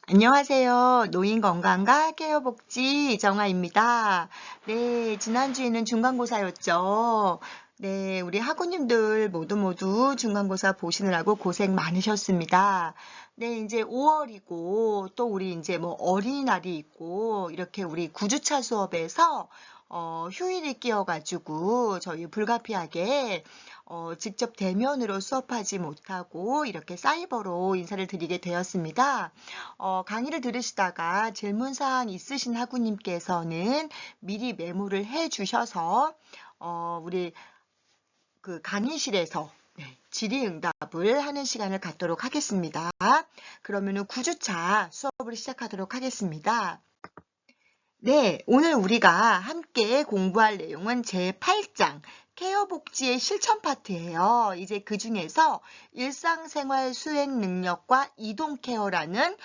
안녕하세요. 노인건강과 케어복지 정아입니다. 네, 지난주에는 중간고사였죠. 네, 우리 학우님들 모두 중간고사 보시느라고 고생 많으셨습니다. 네, 이제 5월이고 또 우리 이제 뭐 어린이날이 있고 이렇게 우리 9주차 수업에서 휴일이 끼어가지고 저희 불가피하게 직접 대면으로 수업하지 못하고 이렇게 사이버로 인사를 드리게 되었습니다. 강의를 들으시다가 질문사항 있으신 학우님께서는 미리 메모를 해 주셔서 우리 그 강의실에서 질의응답을 하는 시간을 갖도록 하겠습니다. 그러면은 9주차 수업을 시작하도록 하겠습니다. 네, 오늘 우리가 함께 공부할 내용은 제8장 케어복지의 실천 파트예요. 이제 그 중에서 일상생활 수행 능력과 이동 케어라는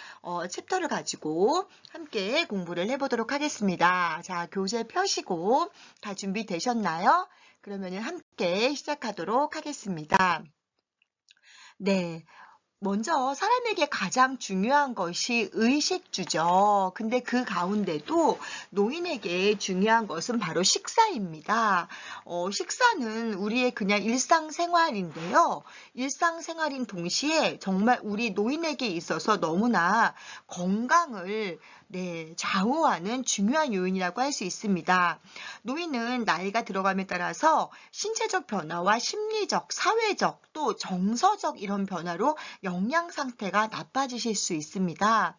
챕터를 가지고 함께 공부를 해보도록 하겠습니다. 자, 교재 펴시고 다 준비되셨나요? 그러면 함께 시작하도록 하겠습니다. 네. 먼저 사람에게 가장 중요한 것이 의식주죠. 근데 그 가운데도 노인에게 중요한 것은 바로 식사입니다. 식사는 우리의 그냥 일상생활인데요. 일상생활인 동시에 정말 우리 노인에게 있어서 너무나 건강을 좌우하는 중요한 요인이라고 할 수 있습니다. 노인은 나이가 들어감에 따라서 신체적 변화와 심리적, 사회적, 또 정서적 이런 변화로 영양 상태가 나빠지실 수 있습니다.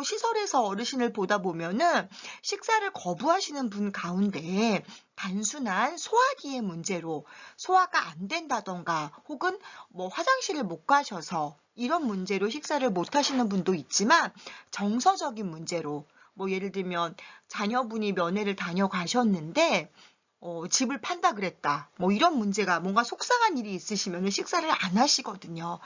시설에서 어르신을 보다 보면은 식사를 거부하시는 분 가운데 단순한 소화기의 문제로 소화가 안 된다던가 혹은 뭐 화장실을 못 가셔서 이런 문제로 식사를 못 하시는 분도 있지만 정서적인 문제로 뭐 예를 들면 자녀분이 면회를 다녀가셨는데 집을 판다 그랬다. 뭐 이런 문제가 뭔가 속상한 일이 있으시면 식사를 안 하시거든요.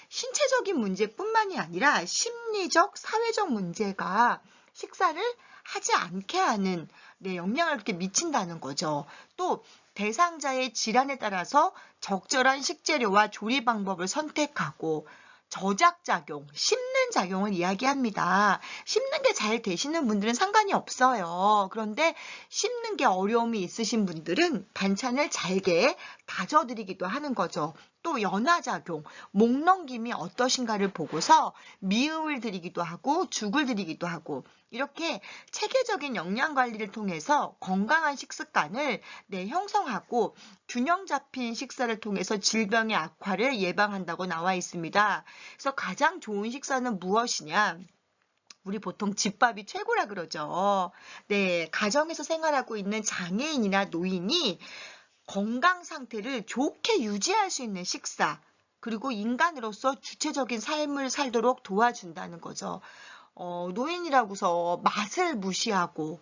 신체적인 문제뿐만이 아니라 심리적, 사회적 문제가 식사를 하지 않게 하는 영향을 그렇게 미친다는 거죠. 또 대상자의 질환에 따라서 적절한 식재료와 조리 방법을 선택하고 저작작용, 씹는 작용을 이야기합니다. 씹는 게 잘 되시는 분들은 상관이 없어요. 그런데 씹는 게 어려움이 있으신 분들은 반찬을 잘게 다져드리기도 하는 거죠. 또 연화작용, 목 넘김이 어떠신가를 보고서 미음을 드리기도 하고 죽을 드리기도 하고 이렇게 체계적인 영양 관리를 통해서 건강한 식습관을 형성하고 균형 잡힌 식사를 통해서 질병의 악화를 예방한다고 나와 있습니다. 그래서 가장 좋은 식사는 무엇이냐? 우리 보통 집밥이 최고라 그러죠. 네, 가정에서 생활하고 있는 장애인이나 노인이 건강 상태를 좋게 유지할 수 있는 식사, 그리고 인간으로서 주체적인 삶을 살도록 도와준다는 거죠. 노인이라고서 맛을 무시하고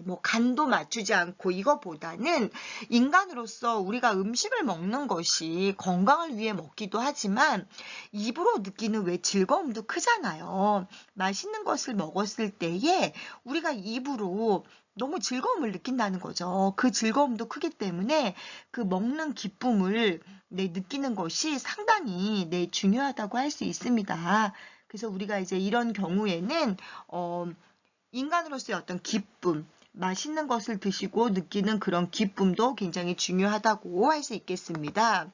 뭐 간도 맞추지 않고 이거보다는 인간으로서 우리가 음식을 먹는 것이 건강을 위해 먹기도 하지만 입으로 느끼는 왜 즐거움도 크잖아요. 맛있는 것을 먹었을 때에 우리가 입으로 너무 즐거움을 느낀다는 거죠. 그 즐거움도 크기 때문에 그 먹는 기쁨을 느끼는 것이 상당히 중요하다고 할 수 있습니다. 그래서 우리가 이제 이런 경우에는 인간으로서의 어떤 기쁨, 맛있는 것을 드시고 느끼는 그런 기쁨도 굉장히 중요하다고 할 수 있겠습니다.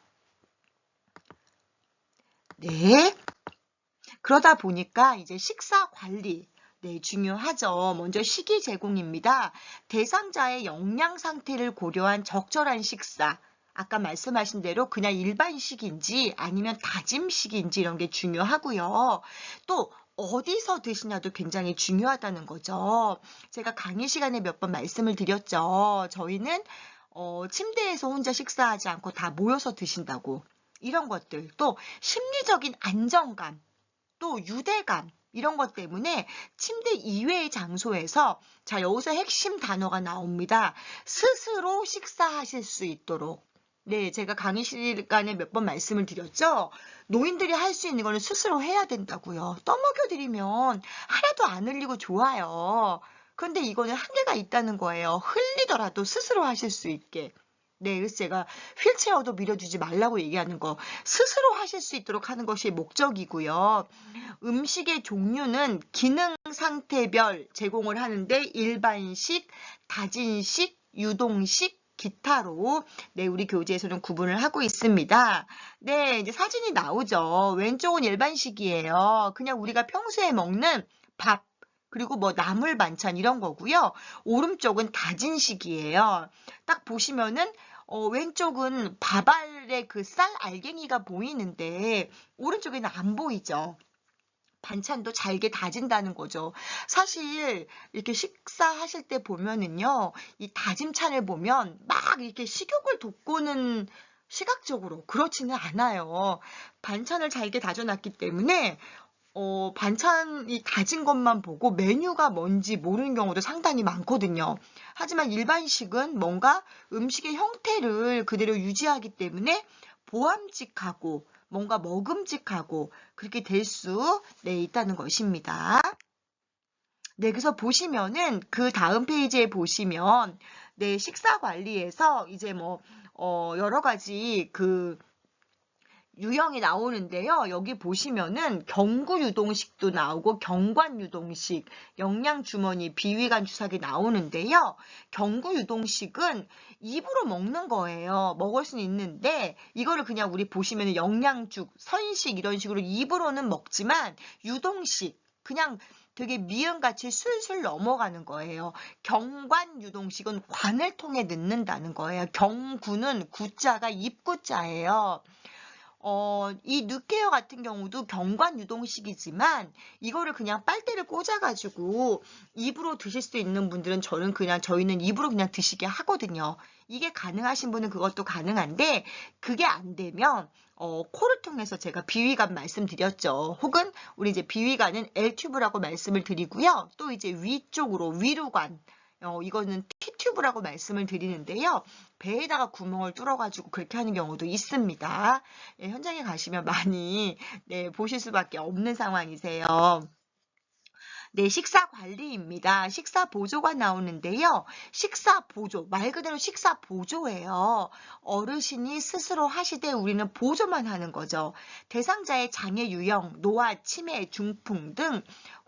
네. 그러다 보니까 이제 식사 관리, 중요하죠. 먼저 식이 제공입니다. 대상자의 영양 상태를 고려한 적절한 식사. 아까 말씀하신 대로 그냥 일반식인지 아니면 다짐식인지 이런 게 중요하고요. 또 어디서 드시냐도 굉장히 중요하다는 거죠. 제가 강의 시간에 몇 번 말씀을 드렸죠. 저희는 침대에서 혼자 식사하지 않고 다 모여서 드신다고. 이런 것들, 또 심리적인 안정감, 또 유대감, 이런 것 때문에 침대 이외의 장소에서 자, 여기서 핵심 단어가 나옵니다. 스스로 식사하실 수 있도록. 네, 제가 강의 시간에 몇 번 말씀을 드렸죠. 노인들이 할 수 있는 거는 스스로 해야 된다고요. 떠먹여드리면 하나도 안 흘리고 좋아요. 그런데 이거는 한계가 있다는 거예요. 흘리더라도 스스로 하실 수 있게. 네, 그래서 제가 휠체어도 밀어주지 말라고 얘기하는 거 스스로 하실 수 있도록 하는 것이 목적이고요. 음식의 종류는 기능 상태별 제공을 하는데 일반식, 다진식, 유동식, 기타로 네, 우리 교재에서는 구분을 하고 있습니다. 네, 이제 사진이 나오죠. 왼쪽은 일반식이에요. 그냥 우리가 평소에 먹는 밥, 그리고 뭐 나물 반찬 이런 거고요. 오른쪽은 다진식이에요. 딱 보시면은 왼쪽은 밥알의 그 쌀 알갱이가 보이는데 오른쪽에는 안 보이죠. 반찬도 잘게 다진다는 거죠. 사실 이렇게 식사하실 때 보면은요, 이 다짐찬을 보면 막 이렇게 식욕을 돋구는 시각적으로 그렇지는 않아요. 반찬을 잘게 다져놨기 때문에 반찬이 다진 것만 보고 메뉴가 뭔지 모르는 경우도 상당히 많거든요. 하지만 일반식은 뭔가 음식의 형태를 그대로 유지하기 때문에 보암직하고 뭔가 먹음직하고 그렇게 될 수 있다는 것입니다. 네, 그래서 보시면은 그 다음 페이지에 보시면 네, 식사 관리에서 이제 뭐 여러 가지 그 유형이 나오는데요. 여기 보시면은 경구 유동식도 나오고 경관 유동식, 영양 주머니, 비위관 주사기 나오는데요. 경구 유동식은 입으로 먹는 거예요. 먹을 수는 있는데 이거를 그냥 우리 보시면은 영양죽, 선식 이런 식으로 입으로는 먹지만 유동식 그냥 되게 미음같이 술술 넘어가는 거예요. 경관 유동식은 관을 통해 넣는다는 거예요. 경구는 구자가 입구자예요. 이 누케어 같은 경우도 경관 유동식이지만 이거를 그냥 빨대를 꽂아가지고 입으로 드실 수 있는 분들은 저희는 입으로 그냥 드시게 하거든요. 이게 가능하신 분은 그것도 가능한데 그게 안 되면 코를 통해서 제가 비위관 말씀드렸죠. 혹은 우리 이제 비위관은 L튜브라고 말씀을 드리고요. 또 이제 위쪽으로 위루관 이거는 T튜브라고 말씀을 드리는데요. 배에다가 구멍을 뚫어가지고 그렇게 하는 경우도 있습니다. 네, 현장에 가시면 많이 보실 수밖에 없는 상황이세요. 네, 식사 관리입니다. 식사 보조가 나오는데요. 식사 보조, 말 그대로 식사 보조예요. 어르신이 스스로 하시되 우리는 보조만 하는 거죠. 대상자의 장애 유형, 노화, 치매, 중풍 등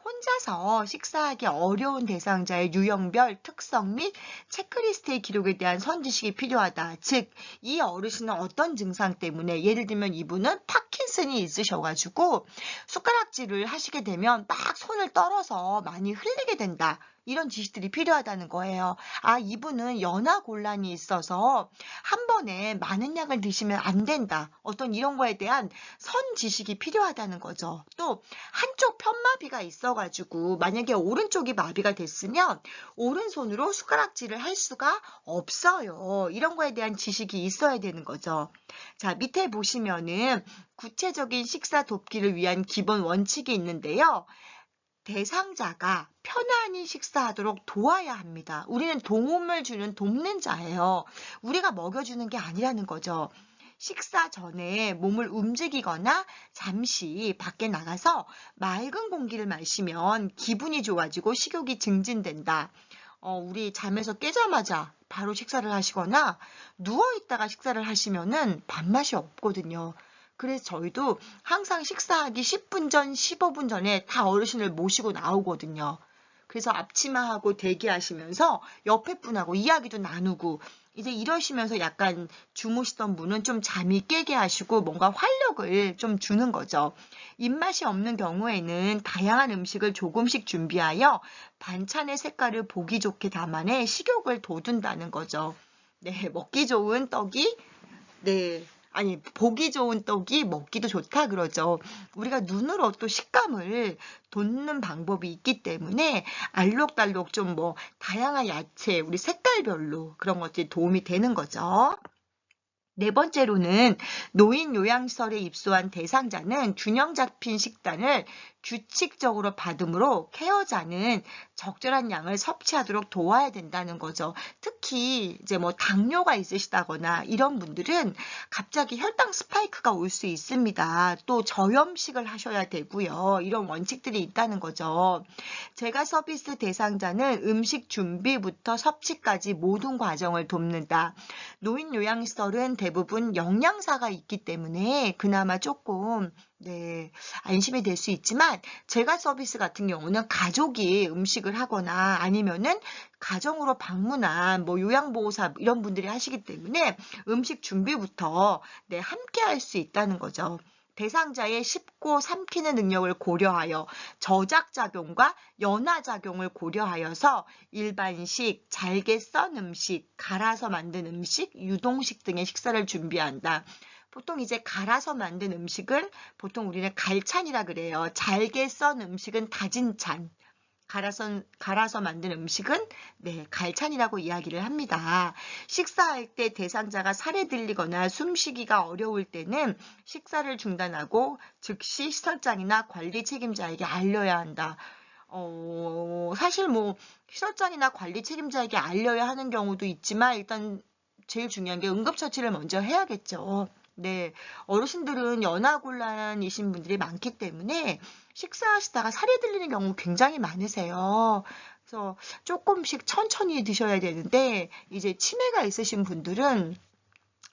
혼자서 식사하기 어려운 대상자의 유형별 특성 및 체크리스트의 기록에 대한 선지식이 필요하다. 즉, 이 어르신은 어떤 증상 때문에 예를 들면 이분은 파킨슨이 있으셔가지고 숟가락질을 하시게 되면 막 손을 떨어서 많이 흘리게 된다. 이런 지식들이 필요하다는 거예요. 아, 이분은 연화곤란이 있어서 한 번에 많은 약을 드시면 안 된다. 어떤 이런 거에 대한 선 지식이 필요하다는 거죠. 또 한쪽 편마비가 있어가지고 만약에 오른쪽이 마비가 됐으면 오른손으로 숟가락질을 할 수가 없어요. 이런 거에 대한 지식이 있어야 되는 거죠. 자, 밑에 보시면은 구체적인 식사 돕기를 위한 기본 원칙이 있는데요. 대상자가 편안히 식사하도록 도와야 합니다. 우리는 도움을 주는 돕는 자예요. 우리가 먹여주는 게 아니라는 거죠. 식사 전에 몸을 움직이거나 잠시 밖에 나가서 맑은 공기를 마시면 기분이 좋아지고 식욕이 증진된다. 우리 잠에서 깨자마자 바로 식사를 하시거나 누워있다가 식사를 하시면은 밥맛이 없거든요. 그래서 저희도 항상 식사하기 10분 전, 15분 전에 다 어르신을 모시고 나오거든요. 그래서 앞치마하고 대기하시면서 옆에 분하고 이야기도 나누고 이제 이러시면서 약간 주무시던 분은 좀 잠이 깨게 하시고 뭔가 활력을 좀 주는 거죠. 입맛이 없는 경우에는 다양한 음식을 조금씩 준비하여 반찬의 색깔을 보기 좋게 담아내 식욕을 돋운다는 거죠. 네, 먹기 좋은 떡이 보기 좋은 떡이 먹기도 좋다 그러죠. 우리가 눈으로 또 식감을 돋는 방법이 있기 때문에 알록달록 좀 다양한 야채, 우리 색깔별로 그런 것들이 도움이 되는 거죠. 네 번째로는 노인 요양시설에 입소한 대상자는 균형 잡힌 식단을 규칙적으로 받음으로 케어자는 적절한 양을 섭취하도록 도와야 된다는 거죠. 특히 이제 뭐 당뇨가 있으시다거나 이런 분들은 갑자기 혈당 스파이크가 올 수 있습니다. 또 저염식을 하셔야 되고요. 이런 원칙들이 있다는 거죠. 제가 서비스 대상자는 음식 준비부터 섭취까지 모든 과정을 돕는다. 노인 요양시설은 대부분 영양사가 있기 때문에 그나마 조금 안심이 될 수 있지만 제가 서비스 같은 경우는 가족이 음식을 하거나 아니면은 가정으로 방문한 뭐 요양보호사 이런 분들이 하시기 때문에 음식 준비부터 함께 할 수 있다는 거죠. 대상자의 씹고 삼키는 능력을 고려하여 저작작용과 연화작용을 고려하여서 일반식, 잘게 썬 음식, 갈아서 만든 음식, 유동식 등의 식사를 준비한다. 보통 이제 갈아서 만든 음식을 보통 우리는 갈찬이라 그래요. 잘게 썬 음식은 다진 찬. 갈아서 만든 음식은 갈찬이라고 이야기를 합니다. 식사할 때 대상자가 살에 들리거나 숨쉬기가 어려울 때는 식사를 중단하고 즉시 시설장이나 관리 책임자에게 알려야 한다. 사실 뭐 시설장이나 관리 책임자에게 알려야 하는 경우도 있지만 일단 제일 중요한 게 응급처치를 먼저 해야겠죠. 어르신들은 연하곤란이신 분들이 많기 때문에 식사하시다가 살이 들리는 경우 굉장히 많으세요. 그래서 조금씩 천천히 드셔야 되는데 이제 치매가 있으신 분들은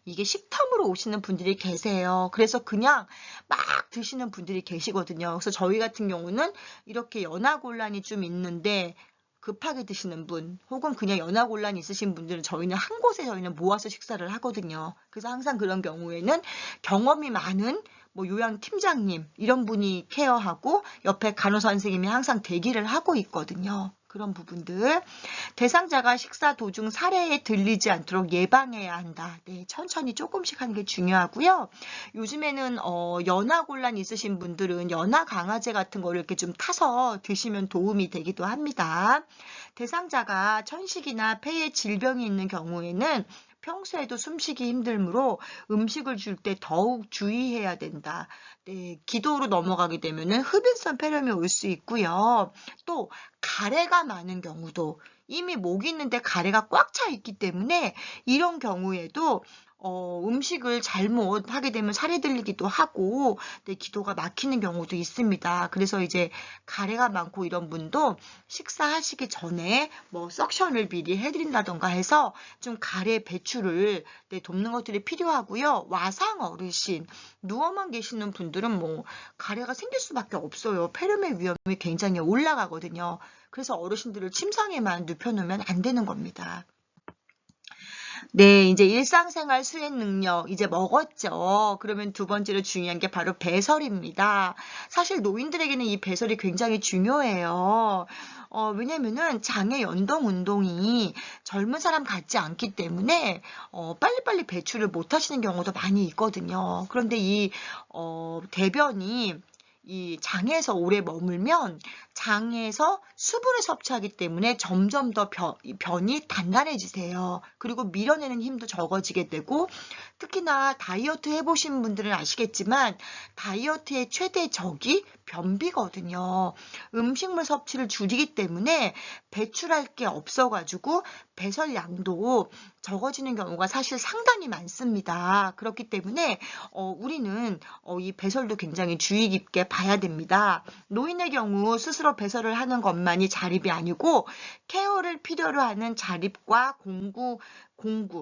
이게 식탐으로 오시는 분들이 계세요. 그래서 그냥 막 드시는 분들이 계시거든요. 그래서 저희 같은 경우는 이렇게 연하곤란이 좀 있는데 급하게 드시는 분 혹은 그냥 연하곤란이 있으신 분들은 저희는 한 곳에 모아서 식사를 하거든요. 그래서 항상 그런 경우에는 경험이 많은 뭐 요양팀장님 이런 분이 케어하고 옆에 간호사 선생님이 항상 대기를 하고 있거든요. 그런 부분들. 대상자가 식사 도중 살해에 들리지 않도록 예방해야 한다. 천천히 조금씩 하는 게 중요하고요. 요즘에는 연하곤란 있으신 분들은 연하 강화제 같은 거를 이렇게 좀 타서 드시면 도움이 되기도 합니다. 대상자가 천식이나 폐에 질병이 있는 경우에는 평소에도 숨쉬기 힘들므로 음식을 줄 때 더욱 주의해야 된다. 기도로 넘어가게 되면 흡인성 폐렴이 올 수 있고요. 또 가래가 많은 경우도 이미 목이 있는데 가래가 꽉 차 있기 때문에 이런 경우에도 음식을 잘못 하게 되면 살이 들리기도 하고 기도가 막히는 경우도 있습니다. 그래서 이제 가래가 많고 이런 분도 식사하시기 전에 뭐 석션을 미리 해드린다던가 해서 좀 가래 배출을 돕는 것들이 필요하고요. 와상 어르신, 누워만 계시는 분들은 뭐 가래가 생길 수밖에 없어요. 폐렴의 위험이 굉장히 올라가거든요. 그래서 어르신들을 침상에만 눕혀놓으면 안 되는 겁니다. 이제 일상생활 수행 능력 이제 먹었죠. 그러면 두 번째로 중요한 게 바로 배설입니다. 사실 노인들에게는 이 배설이 굉장히 중요해요. 왜냐면은 장의 연동 운동이 젊은 사람 같지 않기 때문에 빨리빨리 배출을 못 하시는 경우도 많이 있거든요. 그런데 이 대변이 이 장에서 오래 머물면 장에서 수분을 섭취하기 때문에 점점 더 변이 단단해지세요. 그리고 밀어내는 힘도 적어지게 되고 특히나 다이어트 해보신 분들은 아시겠지만 다이어트의 최대 적이 변비거든요. 음식물 섭취를 줄이기 때문에 배출할 게 없어가지고 배설량도 적어지는 경우가 사실 상당히 많습니다. 그렇기 때문에 우리는 이 배설도 굉장히 주의 깊게 봐야 됩니다. 노인의 경우 스스로 배설을 하는 것만이 자립이 아니고 케어를 필요로 하는 자립과 공구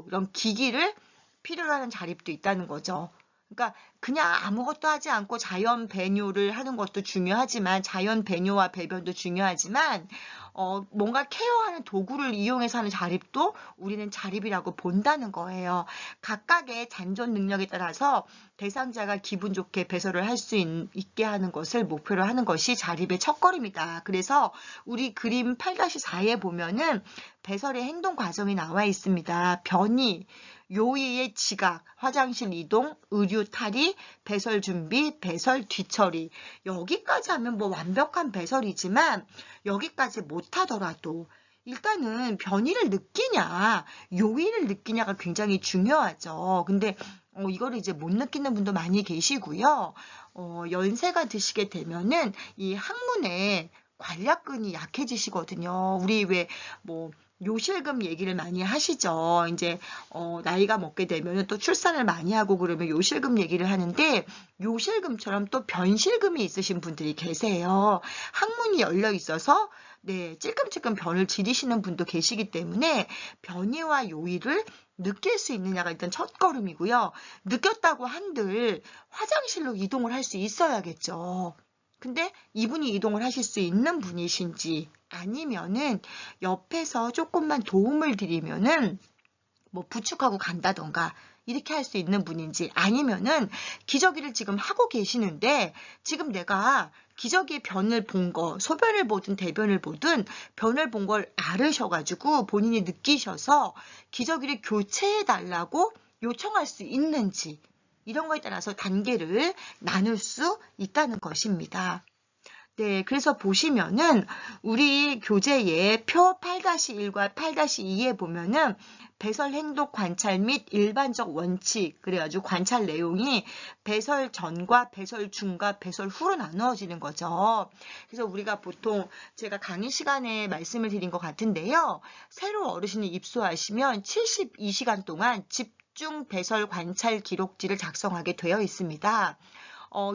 이런 기기를 필요로 하는 자립도 있다는 거죠. 그러니까 그냥 아무것도 하지 않고 자연 배뇨를 하는 것도 중요하지만 자연 배뇨와 배변도 중요하지만 뭔가 케어하는 도구를 이용해서 하는 자립도 우리는 자립이라고 본다는 거예요. 각각의 잔존 능력에 따라서 대상자가 기분 좋게 배설을 할 수 있게 하는 것을 목표로 하는 것이 자립의 첫걸음이다. 그래서 우리 그림 8-4에 보면은 배설의 행동 과정이 나와 있습니다. 변이, 요의의 지각, 화장실 이동, 의류 탈의, 배설 준비, 배설 뒤처리. 여기까지 하면 뭐 완벽한 배설이지만 여기까지 못하더라도 일단은 변이를 느끼냐, 요의를 느끼냐가 굉장히 중요하죠. 근데 이거를 이제 못 느끼는 분도 많이 계시고요. 연세가 드시게 되면은 이 항문에 관략근이 약해지시거든요. 우리 왜 뭐 요실금 얘기를 많이 하시죠. 이제 나이가 먹게 되면 또 출산을 많이 하고 그러면 요실금 얘기를 하는데 요실금처럼 또 변실금이 있으신 분들이 계세요. 항문이 열려 있어서 네, 찔끔찔끔 변을 지르시는 분도 계시기 때문에 변이와 요일을 느낄 수 있느냐가 일단 첫걸음이고요. 느꼈다고 한들 화장실로 이동을 할 수 있어야겠죠. 근데 이분이 이동을 하실 수 있는 분이신지 아니면은 옆에서 조금만 도움을 드리면은 뭐 부축하고 간다던가 이렇게 할 수 있는 분인지 아니면은 기저귀를 지금 하고 계시는데 지금 내가 기저귀의 변을 본 거, 소변을 보든 대변을 보든 변을 본 걸 알으셔가지고 본인이 느끼셔서 기저귀를 교체해 달라고 요청할 수 있는지 이런 거에 따라서 단계를 나눌 수 있다는 것입니다. 네, 그래서 보시면은 우리 교재의 표 8-1과 8-2에 보면은 배설 행동 관찰 및 일반적 원칙 그래가지고 관찰 내용이 배설 전과 배설 중과 배설 후로 나누어지는 거죠. 그래서 우리가 보통 제가 강의 시간에 말씀을 드린 것 같은데요. 새로 어르신이 입소하시면 72시간 동안 집중 배설 관찰 기록지를 작성하게 되어 있습니다.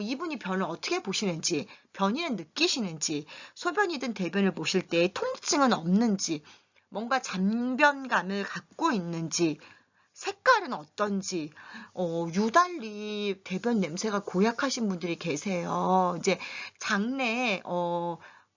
이분이 변을 어떻게 보시는지, 변이는 느끼시는지, 소변이든 대변을 보실 때 통증은 없는지, 뭔가 잔변감을 갖고 있는지, 색깔은 어떤지, 유달리 대변 냄새가 고약하신 분들이 계세요. 이제 장내에,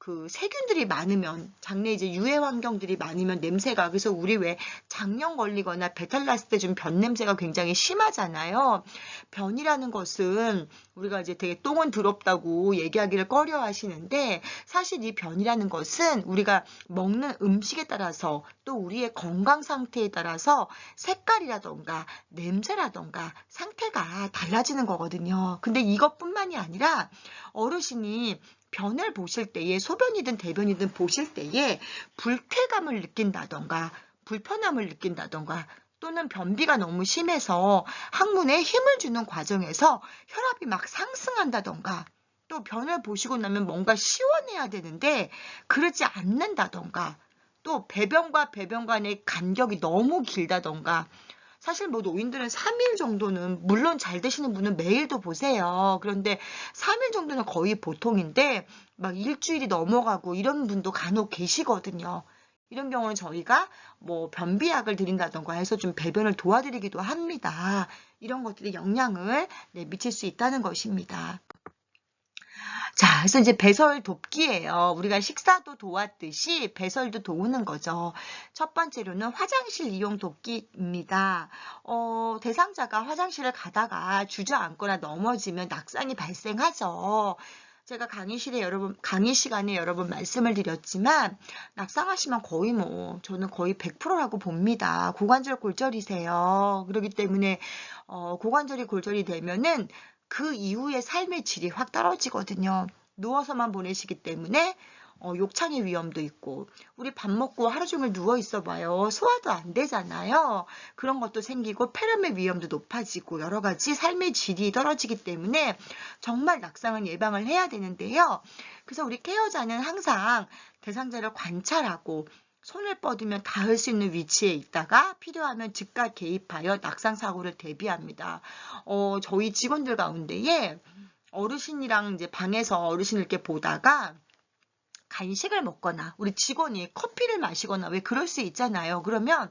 그 세균들이 많으면, 장내 이제 유해 환경들이 많으면 냄새가, 그래서 우리 왜 장염 걸리거나 배탈 났을 때 좀 변 냄새가 굉장히 심하잖아요. 변이라는 것은 우리가 이제 되게 똥은 더럽다고 얘기하기를 꺼려 하시는데 사실 이 변이라는 것은 우리가 먹는 음식에 따라서 또 우리의 건강 상태에 따라서 색깔이라던가 냄새라던가 상태가 달라지는 거거든요. 근데 이것뿐만이 아니라 어르신이 변을 보실 때에 소변이든 대변이든 보실 때에 불쾌감을 느낀다던가 불편함을 느낀다던가 또는 변비가 너무 심해서 항문에 힘을 주는 과정에서 혈압이 막 상승한다던가 또 변을 보시고 나면 뭔가 시원해야 되는데 그러지 않는다던가 또 배변과 배변 간의 간격이 너무 길다던가 사실 뭐 노인들은 3일 정도는 물론 잘 되시는 분은 매일도 보세요. 그런데 3일 정도는 거의 보통인데 막 일주일이 넘어가고 이런 분도 간혹 계시거든요. 이런 경우는 저희가 뭐 변비약을 드린다던가 해서 좀 배변을 도와드리기도 합니다. 이런 것들이 영향을 미칠 수 있다는 것입니다. 자, 그래서 이제 배설 돕기예요. 우리가 식사도 도왔듯이 배설도 도우는 거죠. 첫 번째로는 화장실 이용 돕기입니다. 대상자가 화장실을 가다가 주저앉거나 넘어지면 낙상이 발생하죠. 제가 강의 시간에 여러 번 말씀을 드렸지만 낙상하시면 거의 저는 거의 100%라고 봅니다. 고관절 골절이세요. 그렇기 때문에 고관절이 골절이 되면은 그 이후의 삶의 질이 확 떨어지거든요. 누워서만 보내시기 때문에 욕창의 위험도 있고 우리 밥 먹고 하루 종일 누워 있어 봐요. 소화도 안 되잖아요. 그런 것도 생기고 폐렴의 위험도 높아지고 여러 가지 삶의 질이 떨어지기 때문에 정말 낙상은 예방을 해야 되는데요. 그래서 우리 케어자는 항상 대상자를 관찰하고 손을 뻗으면 닿을 수 있는 위치에 있다가 필요하면 즉각 개입하여 낙상 사고를 대비합니다. 저희 직원들 가운데에 어르신이랑 이제 방에서 어르신을 이렇게 보다가 간식을 먹거나 우리 직원이 커피를 마시거나 왜 그럴 수 있잖아요. 그러면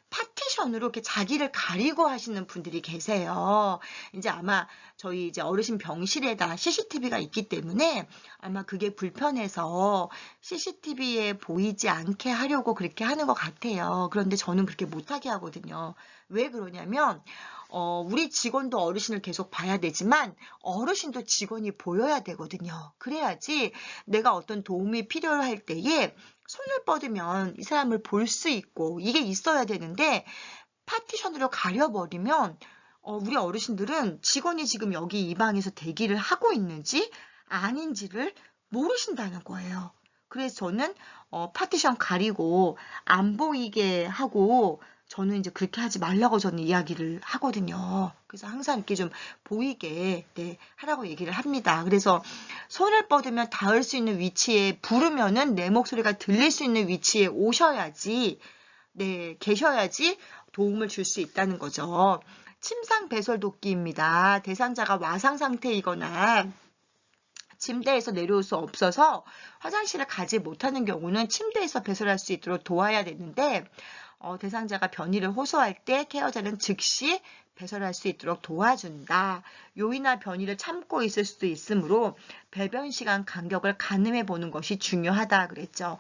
파티션으로 이렇게 자기를 가리고 하시는 분들이 계세요. 이제 아마 저희 이제 어르신 병실에다 CCTV가 있기 때문에 아마 그게 불편해서 CCTV에 보이지 않게 하려고 그렇게 하는 것 같아요. 그런데 저는 그렇게 못하게 하거든요. 왜 그러냐면 우리 직원도 어르신을 계속 봐야 되지만 어르신도 직원이 보여야 되거든요. 그래야지 내가 어떤 도움이 필요할 때에 손을 뻗으면 이 사람을 볼 수 있고 이게 있어야 되는데 파티션으로 가려버리면 우리 어르신들은 직원이 지금 여기 이 방에서 대기를 하고 있는지 아닌지를 모르신다는 거예요. 그래서 저는 파티션 가리고 안 보이게 하고 저는 이제 그렇게 하지 말라고 저는 이야기를 하거든요. 그래서 항상 이렇게 좀 보이게 네, 하라고 얘기를 합니다. 그래서 손을 뻗으면 닿을 수 있는 위치에 부르면은 내 목소리가 들릴 수 있는 위치에 오셔야지 네, 계셔야지 도움을 줄 수 있다는 거죠. 침상 배설 돕기입니다. 대상자가 와상 상태이거나 침대에서 내려올 수 없어서 화장실을 가지 못하는 경우는 침대에서 배설할 수 있도록 도와야 되는데 대상자가 변이를 호소할 때 케어자는 즉시 배설할 수 있도록 도와준다. 요이나 변이를 참고 있을 수도 있으므로 배변 시간 간격을 가늠해 보는 것이 중요하다 그랬죠.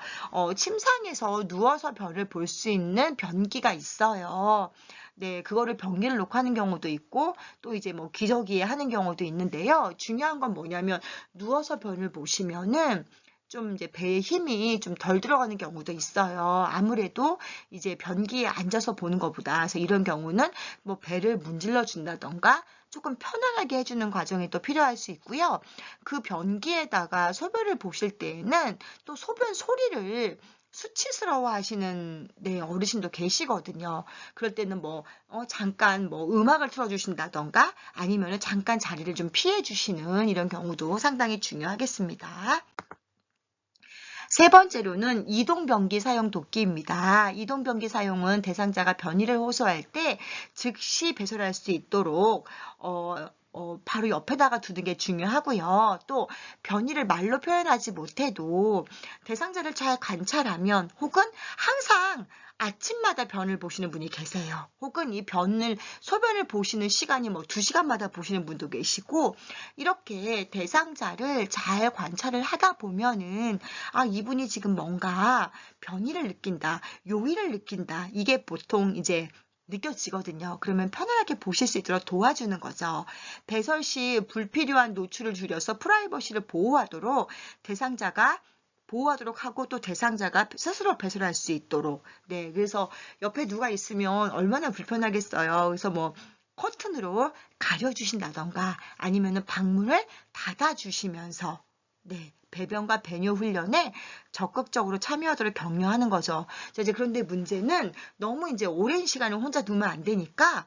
침상에서 누워서 변을 볼 수 있는 변기가 있어요. 네, 그거를 변기를 놓고 하는 경우도 있고 또 이제 뭐 기저귀에 하는 경우도 있는데요. 중요한 건 뭐냐면 누워서 변을 보시면은 좀 이제 배에 힘이 좀 덜 들어가는 경우도 있어요. 아무래도 이제 변기에 앉아서 보는 것보다 그래서 이런 경우는 뭐 배를 문질러 준다던가 조금 편안하게 해주는 과정이 또 필요할 수 있고요. 그 변기에다가 소변을 보실 때에는 또 소변 소리를 수치스러워 하시는 네, 어르신도 계시거든요. 그럴 때는 뭐 잠깐 뭐 음악을 틀어주신다던가 아니면은 잠깐 자리를 좀 피해 주시는 이런 경우도 상당히 중요하겠습니다. 세 번째로는 이동변기 사용 돕기입니다. 이동변기 사용은 대상자가 변이를 호소할 때 즉시 배설할 수 있도록 바로 옆에다가 두는 게 중요하고요. 또 변이를 말로 표현하지 못해도 대상자를 잘 관찰하면 혹은 항상 아침마다 변을 보시는 분이 계세요. 혹은 이 소변을 보시는 시간이 뭐 2시간마다 보시는 분도 계시고 이렇게 대상자를 잘 관찰을 하다 보면은 이분이 지금 뭔가 변이를 느낀다, 요의를 느낀다. 이게 보통 이제 느껴지거든요. 그러면 편안하게 보실 수 있도록 도와주는 거죠. 배설 시 불필요한 노출을 줄여서 프라이버시를 보호하도록 하고 또 대상자가 스스로 배설할 수 있도록. 네, 그래서 옆에 누가 있으면 얼마나 불편하겠어요. 그래서 뭐 커튼으로 가려주신다던가 아니면은 방문을 닫아주시면서 네, 배변과 배뇨 훈련에 적극적으로 참여하도록 격려하는 거죠. 자, 이제 그런데 문제는 너무 이제 오랜 시간을 혼자 두면 안 되니까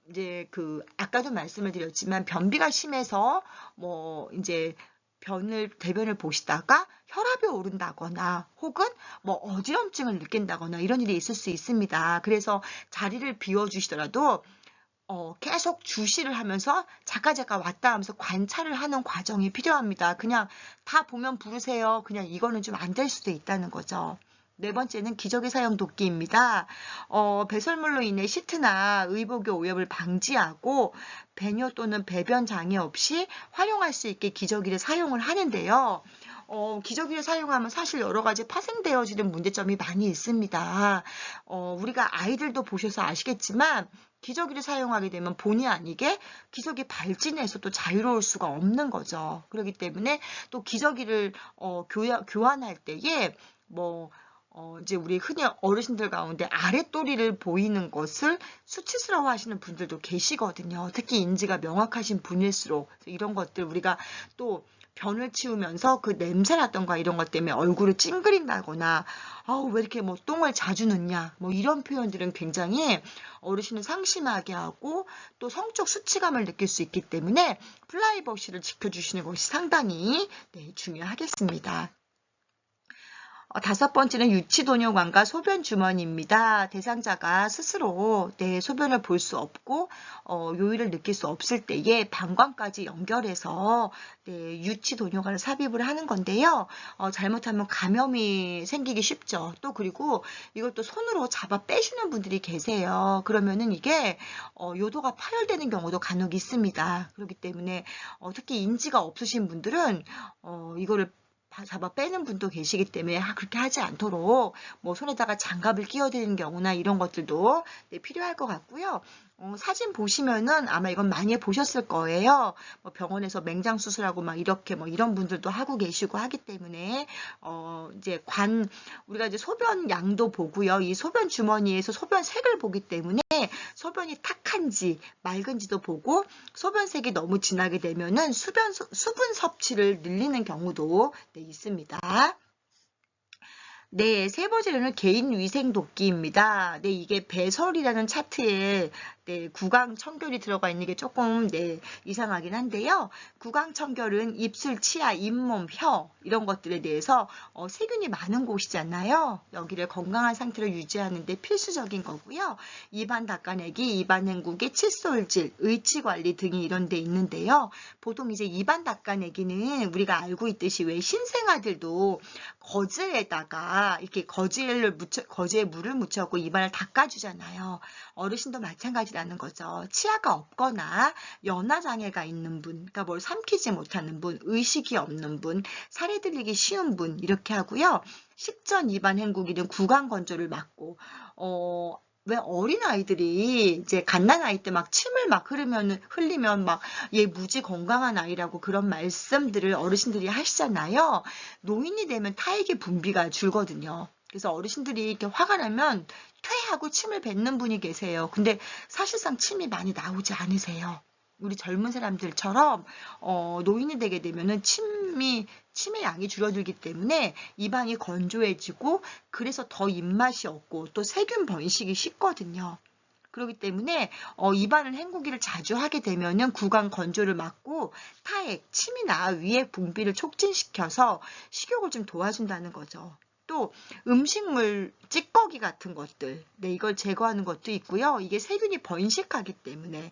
이제 아까도 말씀을 드렸지만 변비가 심해서 뭐 이제 대변을 보시다가 혈압이 오른다거나 혹은 뭐 어지럼증을 느낀다거나 이런 일이 있을 수 있습니다. 그래서 자리를 비워주시더라도 계속 주시를 하면서 잠깐 왔다 하면서 관찰을 하는 과정이 필요합니다. 그냥 다 보면 부르세요. 그냥 이거는 좀 안 될 수도 있다는 거죠. 네 번째는 기저귀 사용 돕기입니다. 배설물로 인해 시트나 의복의 오염을 방지하고 배뇨 또는 배변 장애 없이 활용할 수 있게 기저귀를 사용을 하는데요. 기저귀를 사용하면 사실 여러 가지 파생되어지는 문제점이 많이 있습니다. 우리가 아이들도 보셔서 아시겠지만 기저귀를 사용하게 되면 본의 아니게 기저귀 발진에서 또 자유로울 수가 없는 거죠. 그렇기 때문에 또 기저귀를 교환할 때에 뭐 이제 우리 흔히 어르신들 가운데 아랫도리를 보이는 것을 수치스러워 하시는 분들도 계시거든요. 특히 인지가 명확하신 분일수록 이런 것들 우리가 또 변을 치우면서 그 냄새라던가 이런 것 때문에 얼굴을 찡그린다거나 왜 이렇게 뭐 똥을 자주 넣냐 뭐 이런 표현들은 굉장히 어르신을 상심하게 하고 또 성적 수치감을 느낄 수 있기 때문에 프라이버시를 지켜주시는 것이 상당히 네, 중요하겠습니다. 다섯 번째는 유치도뇨관과 소변주머니입니다. 대상자가 스스로 소변을 볼 수 없고 요의를 느낄 수 없을 때에 방광까지 연결해서 유치도뇨관을 삽입을 하는 건데요. 잘못하면 감염이 생기기 쉽죠. 또 그리고 이걸 또 손으로 잡아 빼시는 분들이 계세요. 그러면은 이게 요도가 파열되는 경우도 간혹 있습니다. 그렇기 때문에 특히 인지가 없으신 분들은 이거를 잡아 빼는 분도 계시기 때문에 그렇게 하지 않도록 뭐 손에다가 장갑을 끼워드리는 경우나 이런 것들도 필요할 것 같고요. 사진 보시면은 아마 이건 많이 보셨을 거예요. 뭐 병원에서 맹장 수술하고 막 이렇게 뭐 이런 분들도 하고 계시고 하기 때문에 이제 우리가 이제 소변 양도 보고요. 이 소변 주머니에서 소변 색을 보기 때문에 소변이 탁한지 맑은지도 보고 소변색이 너무 진하게 되면은 수분 섭취를 늘리는 경우도 있습니다. 네, 세 번째로는 개인 위생 돕기입니다. 네, 이게 배설이라는 차트에 네, 구강 청결이 들어가 있는 게 조금 네, 이상하긴 한데요. 구강 청결은 입술, 치아, 잇몸, 혀 이런 것들에 대해서 세균이 많은 곳이잖아요. 여기를 건강한 상태로 유지하는 데 필수적인 거고요. 입안 닦아내기, 입안 헹구기, 칫솔질, 의치 관리 등이 이런 데 있는데요. 보통 이제 입안 닦아내기는 우리가 알고 있듯이 왜 신생아들도 거즈에다가 이렇게 거즈에 물을 묻혀갖고 입안을 닦아주잖아요. 어르신도 마찬가지라는 거죠. 치아가 없거나 연화 장애가 있는 분, 그러니까 뭘 삼키지 못하는 분, 의식이 없는 분, 살이 들리기 쉬운 분 이렇게 하고요. 식전 입안 헹구기는 구강 건조를 막고 왜 어린 아이들이 이제 갓난 아이 때 막 침을 막 흘리면 막 얘 무지 건강한 아이라고 그런 말씀들을 어르신들이 하시잖아요. 노인이 되면 타액의 분비가 줄거든요. 그래서 어르신들이 이렇게 화가 나면 퇴하고 침을 뱉는 분이 계세요. 근데 사실상 침이 많이 나오지 않으세요. 우리 젊은 사람들처럼 노인이 되게 되면은 침의 양이 줄어들기 때문에 입안이 건조해지고 그래서 더 입맛이 없고 또 세균 번식이 쉽거든요. 그렇기 때문에 입안을 헹구기를 자주 하게 되면은 구강 건조를 막고 타액, 침이나 위의 분비를 촉진시켜서 식욕을 좀 도와준다는 거죠. 또 음식물 찌꺼기 같은 것들, 네, 이걸 제거하는 것도 있고요. 이게 세균이 번식하기 때문에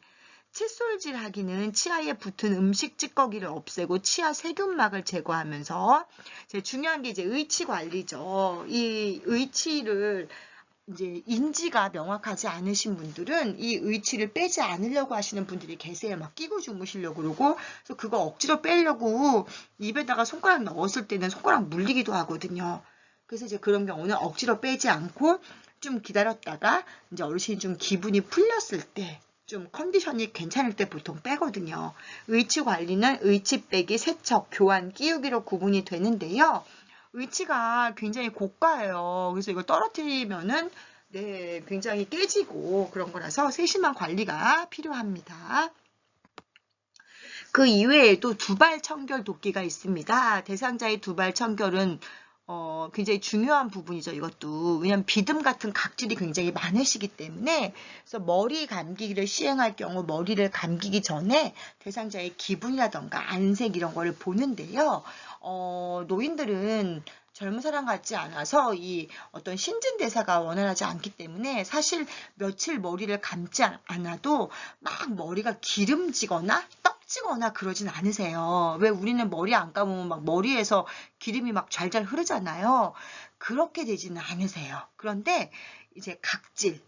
칫솔질 하기는 치아에 붙은 음식 찌꺼기를 없애고 치아 세균막을 제거하면서 제일 중요한 게 이제 의치 관리죠. 이 의치를 이제 인지가 명확하지 않으신 분들은 이 의치를 빼지 않으려고 하시는 분들이 계세요. 막 끼고 주무시려고 그러고 그래서 그거 억지로 빼려고 입에다가 손가락 넣었을 때는 손가락 물리기도 하거든요. 그래서 이제 그런 경우는 억지로 빼지 않고 좀 기다렸다가 이제 어르신이 좀 기분이 풀렸을 때 좀 컨디션이 괜찮을 때 보통 빼거든요. 의치 관리는 의치 빼기, 세척, 교환, 끼우기로 구분이 되는데요. 의치가 굉장히 고가예요. 그래서 이걸 떨어뜨리면은 네, 굉장히 깨지고 그런 거라서 세심한 관리가 필요합니다. 그 이외에도 두발 청결 돕기가 있습니다. 대상자의 두발 청결은 굉장히 중요한 부분이죠, 이것도. 왜냐하면 비듬 같은 각질이 굉장히 많으시기 때문에, 그래서 머리 감기기를 시행할 경우 머리를 감기기 전에 대상자의 기분이라던가 안색 이런 거를 보는데요. 노인들은 젊은 사람 같지 않아서 이 어떤 신진대사가 원활하지 않기 때문에 사실 며칠 머리를 감지 않아도 막 머리가 기름지거나 떡지거나 그러진 않으세요. 왜 우리는 머리 안 감으면 막 머리에서 기름이 막 잘잘 흐르잖아요. 그렇게 되지는 않으세요. 그런데 이제 각질,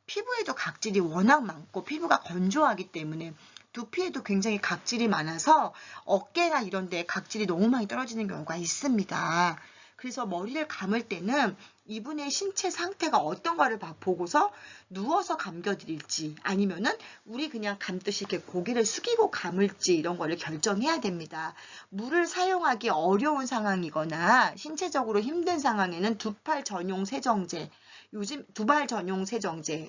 피부에도 각질이 워낙 많고 피부가 건조하기 때문에 두피에도 굉장히 각질이 많아서 어깨나 이런 데 각질이 너무 많이 떨어지는 경우가 있습니다. 그래서 머리를 감을 때는 이분의 신체 상태가 어떤가를 보고서 누워서 감겨드릴지 아니면은 우리 그냥 감듯이 이렇게 고개를 숙이고 감을지 이런 거를 결정해야 됩니다. 물을 사용하기 어려운 상황이거나 신체적으로 힘든 상황에는 두발 전용 세정제,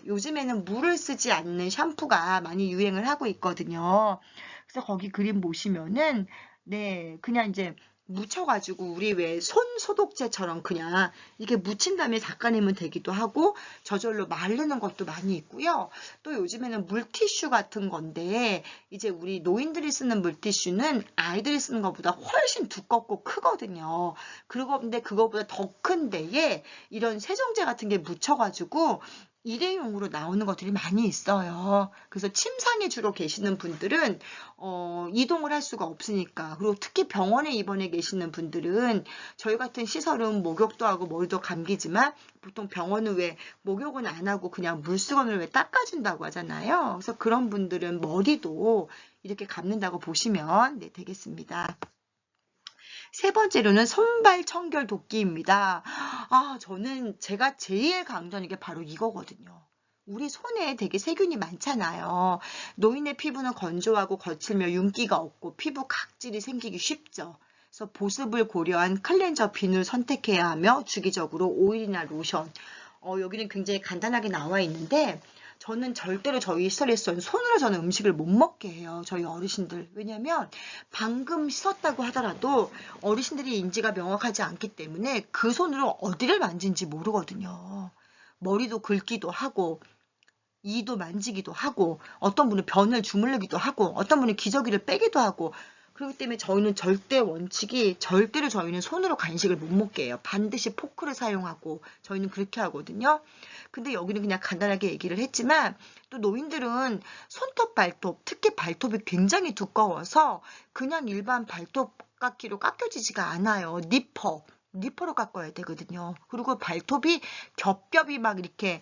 요즘에는 물을 쓰지 않는 샴푸가 많이 유행을 하고 있거든요. 그래서 거기 그림 보시면은 네, 그냥 이제 묻혀가지고 우리 왜 손 소독제처럼 그냥 이렇게 묻힌 다음에 닦아내면 되기도 하고 저절로 마르는 것도 많이 있고요. 또 요즘에는 물티슈 같은 건데 이제 우리 노인들이 쓰는 물티슈는 아이들이 쓰는 것보다 훨씬 두껍고 크거든요. 그리고 근데 그거보다 더 큰 데에 이런 세정제 같은 게 묻혀가지고 일회용으로 나오는 것들이 많이 있어요. 그래서 침상에 주로 계시는 분들은 이동을 할 수가 없으니까 그리고 특히 병원에 입원해 계시는 분들은 저희 같은 시설은 목욕도 하고 머리도 감기지만 보통 병원은 왜 목욕은 안 하고 그냥 물수건을 왜 닦아준다고 하잖아요. 그래서 그런 분들은 머리도 이렇게 감는다고 보시면 네, 되겠습니다. 세 번째로는 손발 청결 돕기입니다. 저는 제가 제일 강조하는 게 바로 이거거든요. 우리 손에 되게 세균이 많잖아요. 노인의 피부는 건조하고 거칠며 윤기가 없고 피부 각질이 생기기 쉽죠. 그래서 보습을 고려한 클렌저 비누를 선택해야 하며 주기적으로 오일이나 로션, 여기는 굉장히 간단하게 나와 있는데 저는 절대로 저희 시설에서는 손으로 저는 음식을 못 먹게 해요. 저희 어르신들. 왜냐면 방금 씻었다고 하더라도 어르신들이 인지가 명확하지 않기 때문에 그 손으로 어디를 만진지 모르거든요. 머리도 긁기도 하고 이도 만지기도 하고 어떤 분은 변을 주물르기도 하고 어떤 분은 기저귀를 빼기도 하고 그렇기 때문에 저희는 절대로 저희는 손으로 간식을 못 먹게 해요. 반드시 포크를 사용하고 저희는 그렇게 하거든요. 근데 여기는 그냥 간단하게 얘기를 했지만 또 노인들은 손톱, 발톱, 특히 발톱이 굉장히 두꺼워서 그냥 일반 발톱 깎기로 깎여지지가 않아요. 니퍼로 깎아야 되거든요. 그리고 발톱이 겹겹이 막 이렇게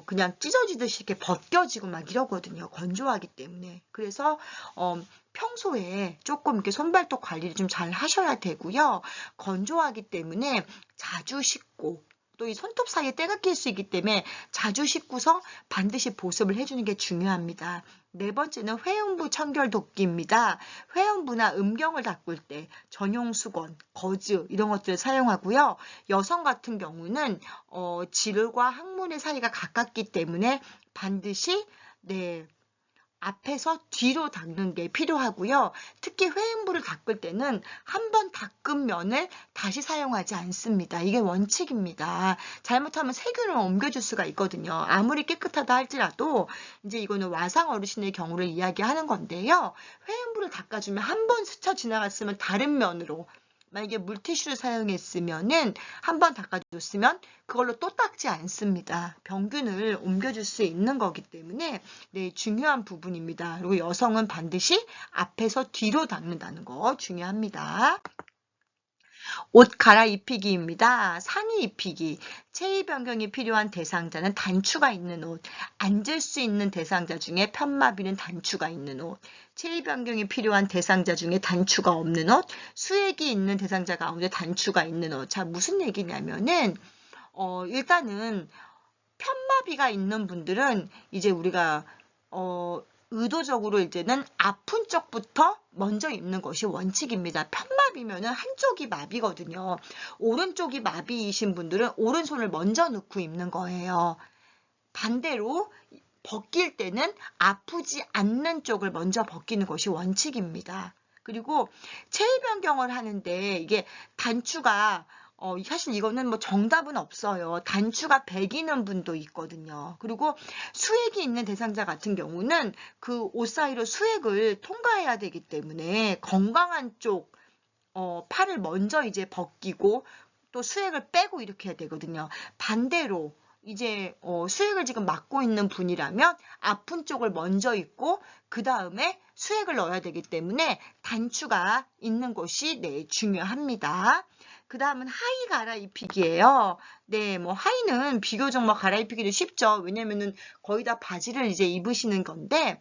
그냥 찢어지듯이 이렇게 벗겨지고 막 이러거든요. 건조하기 때문에. 그래서 평소에 조금 이렇게 손발톱 관리를 좀 잘 하셔야 되고요. 건조하기 때문에 자주 씻고 또 이 손톱 사이에 때가 낄 수 있기 때문에 자주 씻고서 반드시 보습을 해주는 게 중요합니다. 네 번째는 회음부 청결 돕기입니다. 회음부나 음경을 닦을 때 전용 수건, 거즈 이런 것들을 사용하고요. 여성 같은 경우는 질과 항문의 사이가 가깝기 때문에 반드시 앞에서 뒤로 닦는 게 필요하고요. 특히 회음부를 닦을 때는 한 번 닦은 면을 다시 사용하지 않습니다. 이게 원칙입니다. 잘못하면 세균을 옮겨줄 수가 있거든요. 아무리 깨끗하다 할지라도 이제 이거는 와상 어르신의 경우를 이야기하는 건데요. 회음부를 닦아주면 한 번 스쳐 지나갔으면 다른 면으로 만약에 물티슈를 사용했으면은 한 번 닦아줬으면 그걸로 또 닦지 않습니다. 병균을 옮겨줄 수 있는 거기 때문에 중요한 부분입니다. 그리고 여성은 반드시 앞에서 뒤로 닦는다는 거 중요합니다. 옷 갈아입히기입니다. 상의 입히기. 체위 변경이 필요한 대상자는 단추가 있는 옷. 앉을 수 있는 대상자 중에 편마비는 단추가 있는 옷. 체위 변경이 필요한 대상자 중에 단추가 없는 옷. 수액이 있는 대상자 가운데 단추가 있는 옷. 자, 무슨 얘기냐면은 일단은 편마비가 있는 분들은 이제 우리가 의도적으로 이제는 아픈 쪽부터 먼저 입는 것이 원칙입니다. 편마비면은 한쪽이 마비거든요. 오른쪽이 마비이신 분들은 오른손을 먼저 넣고 입는 거예요. 반대로 벗길 때는 아프지 않는 쪽을 먼저 벗기는 것이 원칙입니다. 그리고 체위 변경을 하는데 이게 단추가 사실 이거는 뭐 정답은 없어요. 단추가 배기는 분도 있거든요. 그리고 수액이 있는 대상자 같은 경우는 그 옷 사이로 수액을 통과해야 되기 때문에 건강한 쪽 팔을 먼저 이제 벗기고 또 수액을 빼고 이렇게 해야 되거든요. 반대로 이제 수액을 지금 막고 있는 분이라면 아픈 쪽을 먼저 입고 그 다음에 수액을 넣어야 되기 때문에 단추가 있는 것이 중요합니다. 그 다음은 하의 갈아입히기예요. 뭐 하의는 비교적 갈아입히기도 쉽죠. 왜냐면은 거의 다 바지를 이제 입으시는 건데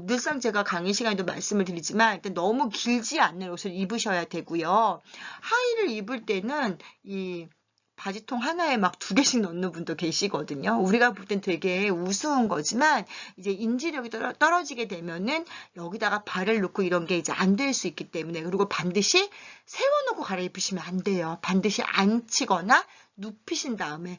늘상 제가 강의 시간에도 말씀을 드리지만 일단 너무 길지 않는 옷을 입으셔야 되고요. 하의를 입을 때는 이 바지통 하나에 막 2개씩 넣는 분도 계시거든요. 우리가 볼 땐 되게 우스운 거지만 이제 인지력이 떨어지게 되면은 여기다가 발을 넣고 이런 게 이제 안 될 수 있기 때문에 그리고 반드시 세워놓고 갈아입으시면 안 돼요. 반드시 앉히거나 눕히신 다음에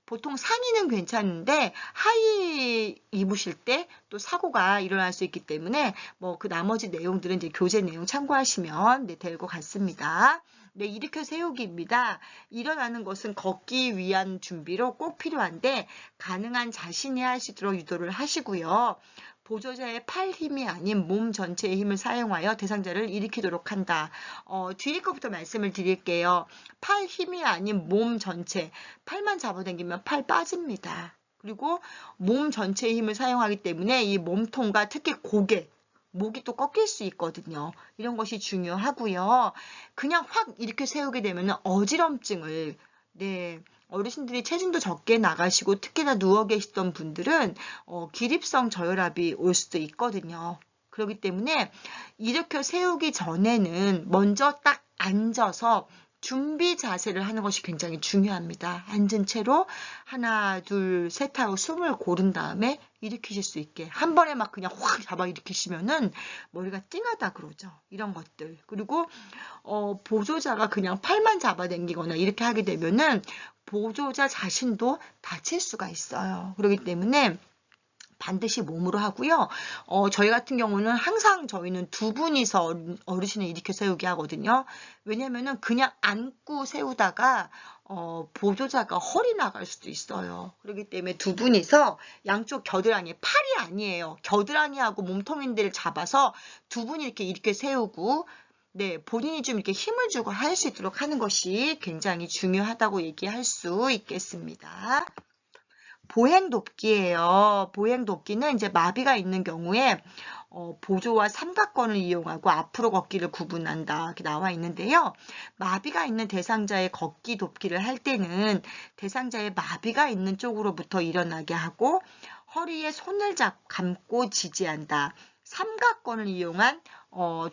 보통 상의는 괜찮은데 하의 입으실 때 또 사고가 일어날 수 있기 때문에 뭐 그 나머지 내용들은 이제 교재 내용 참고하시면 될 것 같습니다. 일으켜 세우기입니다. 일어나는 것은 걷기 위한 준비로 꼭 필요한데 가능한 자신이 할 수 있도록 유도를 하시고요. 보조자의 팔 힘이 아닌 몸 전체의 힘을 사용하여 대상자를 일으키도록 한다. 뒤에 것부터 말씀을 드릴게요. 팔 힘이 아닌 몸 전체, 팔만 잡아당기면 팔 빠집니다. 그리고 몸 전체의 힘을 사용하기 때문에 이 몸통과 특히 고개, 목이 또 꺾일 수 있거든요. 이런 것이 중요하고요. 그냥 확 이렇게 세우게 되면 어지럼증을 어르신들이 체중도 적게 나가시고 특히나 누워 계시던 분들은 기립성 저혈압이 올 수도 있거든요. 그렇기 때문에 일으켜 세우기 전에는 먼저 딱 앉아서 준비 자세를 하는 것이 굉장히 중요합니다. 앉은 채로 하나, 둘, 셋 하고 숨을 고른 다음에 일으키실 수 있게. 한 번에 막 그냥 확 잡아 일으키시면은 머리가 띵하다 그러죠. 이런 것들. 그리고 보조자가 그냥 팔만 잡아당기거나 이렇게 하게 되면은 보조자 자신도 다칠 수가 있어요. 그렇기 때문에 반드시 몸으로 하고요. 저희 같은 경우는 항상 저희는 두 분이서 어르신을 일으켜 세우게 하거든요. 왜냐면은 그냥 안고 세우다가 보조자가 허리 나갈 수도 있어요. 그렇기 때문에 두 분이서 양쪽 겨드랑이, 팔이 아니에요. 겨드랑이하고 몸통인데를 잡아서 두 분이 이렇게 일으켜 세우고 네, 본인이 좀 이렇게 힘을 주고 할 수 있도록 하는 것이 굉장히 중요하다고 얘기할 수 있겠습니다. 보행돕기예요. 보행돕기는 이제 마비가 있는 경우에 보조와 삼각권을 이용하고 앞으로 걷기를 구분한다 이렇게 나와 있는데요. 마비가 있는 대상자의 걷기 돕기를 할 때는 대상자의 마비가 있는 쪽으로부터 일어나게 하고 허리에 손을 감고 지지한다. 삼각권을 이용한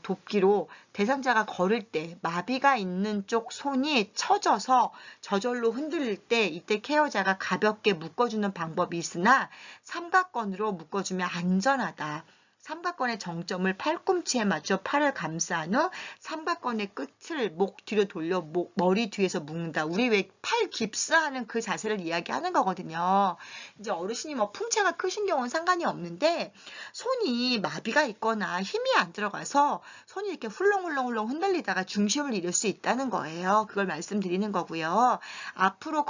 돕기로 대상자가 걸을 때 마비가 있는 쪽 손이 처져서 저절로 흔들릴 때 이때 케어자가 가볍게 묶어주는 방법이 있으나 삼각권으로 묶어주면 안전하다. 삼각권의 정점을 팔꿈치에 맞춰 팔을 감싼 후 삼각권의 끝을 목 뒤로 돌려 머리 뒤에서 묶는다. 우리 왜 팔 깁스하는 그 자세를 이야기하는 거거든요. 이제 어르신이 뭐 풍채가 크신 경우는 상관이 없는데 손이 마비가 있거나 힘이 안 들어가서 손이 이렇게 훌렁훌렁 흔들리다가 중심을 잃을 수 있다는 거예요. 그걸 말씀드리는 거고요. 앞으로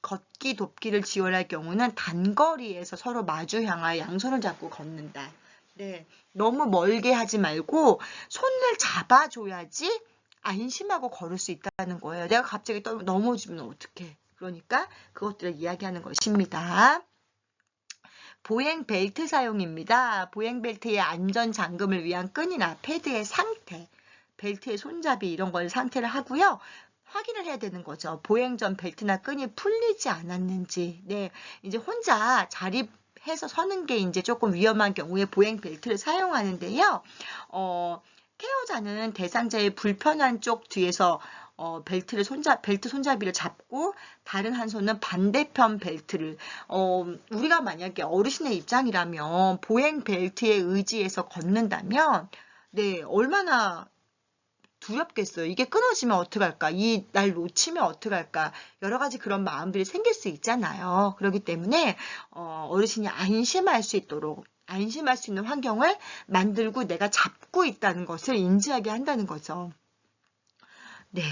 걷기 돕기를 지원할 경우는 단거리에서 서로 마주 향하여 양손을 잡고 걷는다. 네, 너무 멀게 하지 말고 손을 잡아줘야지 안심하고 걸을 수 있다는 거예요. 내가 갑자기 넘어지면 어떡해. 그러니까 그것들을 이야기하는 것입니다. 보행 벨트 사용입니다. 보행 벨트의 안전 잠금을 위한 끈이나 패드의 상태, 벨트의 손잡이 이런 걸 상태를 하고요. 확인을 해야 되는 거죠. 보행 전 벨트나 끈이 풀리지 않았는지. 네, 이제 혼자 해서 서는 게 이제 조금 위험한 경우에 보행 벨트를 사용하는데요. 케어자는 대상자의 불편한 쪽 뒤에서 벨트 손잡이를 잡고 다른 한 손은 반대편 벨트를 우리가 만약에 어르신의 입장이라면 보행 벨트에 의지해서 걷는다면 네, 얼마나 두렵겠어요. 이게 끊어지면 어떡할까? 날 놓치면 어떡할까? 여러 가지 그런 마음들이 생길 수 있잖아요. 그렇기 때문에 어르신이 안심할 수 있는 환경을 만들고 내가 잡고 있다는 것을 인지하게 한다는 거죠. 네,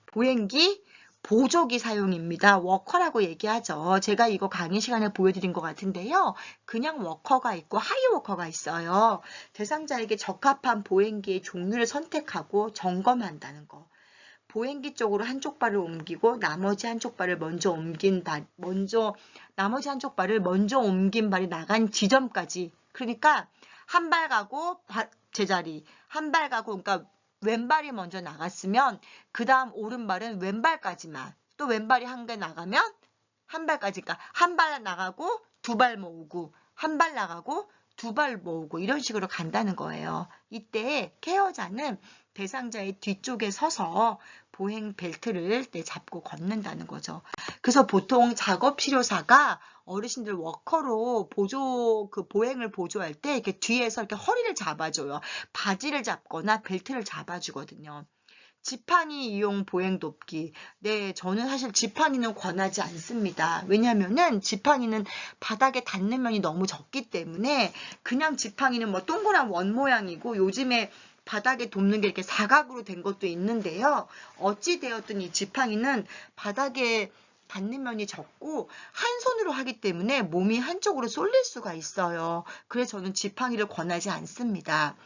보행기 보조기 사용입니다. 워커라고 얘기하죠. 제가 이거 강의 시간에 보여드린 것 같은데요. 그냥 워커가 있고 하이 워커가 있어요. 대상자에게 적합한 보행기의 종류를 선택하고 점검한다는 거. 보행기 쪽으로 한쪽 발을 옮기고 나머지 한쪽 발을 먼저 옮긴 발이 나간 지점까지. 그러니까 한 발 가고 제자리, 한 발 가고 그러니까 왼발이 먼저 나갔으면 그 다음 오른발은 왼발까지만, 또 왼발이 한 개 나가면 한 발까지, 그러니까 한 발 나가고 두 발 모으고 한 발 나가고 두 발 모으고 이런 식으로 간다는 거예요. 이때 케어자는 대상자의 뒤쪽에 서서 보행 벨트를 잡고 걷는다는 거죠. 그래서 보통 작업 치료사가 어르신들 워커로 보행을 보조할 때 이렇게 뒤에서 이렇게 허리를 잡아줘요. 바지를 잡거나 벨트를 잡아주거든요. 지팡이 이용 보행 돕기. 네, 저는 사실 지팡이는 권하지 않습니다. 왜냐면은 지팡이는 바닥에 닿는 면이 너무 적기 때문에 그냥 지팡이는 뭐 동그란 원 모양이고 요즘에 바닥에 돕는 게 이렇게 사각으로 된 것도 있는데요. 어찌되었든 이 지팡이는 바닥에 닿는 면이 적고 한 손으로 하기 때문에 몸이 한쪽으로 쏠릴 수가 있어요. 그래서 저는 지팡이를 권하지 않습니다.